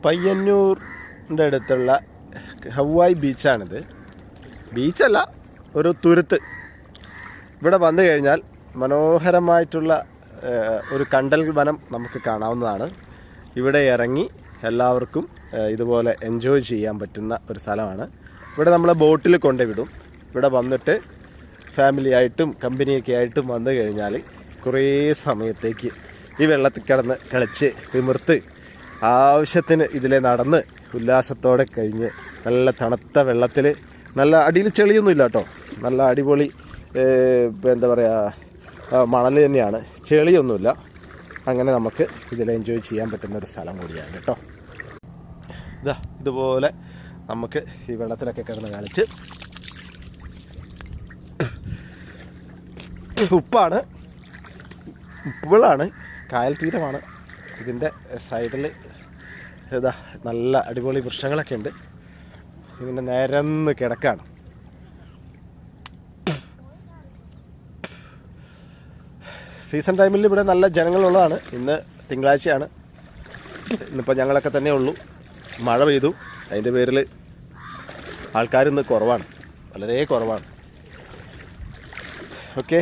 പയ്യന്നൂരിൻ്റെ അടുത്തുള്ള ഹവായ് ബീച്ചാണിത്. ബീച്ചല്ല, ഒരു തുരുത്ത്. ഇവിടെ വന്നു കഴിഞ്ഞാൽ മനോഹരമായിട്ടുള്ള ഒരു കണ്ടൽ വനം നമുക്ക് കാണാവുന്നതാണ്. ഇവിടെ ഇറങ്ങി എല്ലാവർക്കും ഇതുപോലെ എൻജോയ് ചെയ്യാൻ പറ്റുന്ന ഒരു സ്ഥലമാണ്. ഇവിടെ നമ്മളെ ബോട്ടിൽ കൊണ്ടുവിടും. ഇവിടെ വന്നിട്ട് ഫാമിലി ആയിട്ടും കമ്പനിയൊക്കെ ആയിട്ടും വന്നു കഴിഞ്ഞാൽ കുറേ സമയത്തേക്ക് ഈ വെള്ളത്തിൽ കിടന്ന് കളിച്ച് വിമിർത്ത് ആവശ്യത്തിന് ഇതിലെ നടന്ന് ഉല്ലാസത്തോടെ കഴിഞ്ഞ് നല്ല തണുത്ത വെള്ളത്തിൽ, നല്ല അടിയിൽ ചെളിയൊന്നുമില്ല കേട്ടോ, നല്ല അടിപൊളി എന്താ പറയുക മണൽ തന്നെയാണ്, ചെളിയൊന്നുമില്ല. അങ്ങനെ നമുക്ക് ഇതിൽ എൻജോയ് ചെയ്യാൻ പറ്റുന്ന ഒരു സ്ഥലം കൂടിയാണ് കേട്ടോ. ഇതുപോലെ നമുക്ക് ഈ വെള്ളത്തിലൊക്കെ കിടന്ന് കളിച്ച്, ഉപ്പുകളാണ്, കായൽ തീരമാണ്. ഇതിൻ്റെ സൈഡിൽ നല്ല അടിപൊളി വൃക്ഷങ്ങളൊക്കെ ഉണ്ട്. ഇങ്ങനെ നിരന്ന് കിടക്കാണ്. സീസൺ ടൈമിൽ ഇവിടെ നല്ല ജനങ്ങളുള്ളതാണ്. ഇന്ന് തിങ്കളാഴ്ചയാണ്. ഇന്നിപ്പോൾ ഞങ്ങളൊക്കെ തന്നെ ഉള്ളൂ. മഴ പെയ്തു, അതിൻ്റെ പേരിൽ ആൾക്കാരിന്ന് കുറവാണ്, വളരെ കുറവാണ്. ഓക്കെ.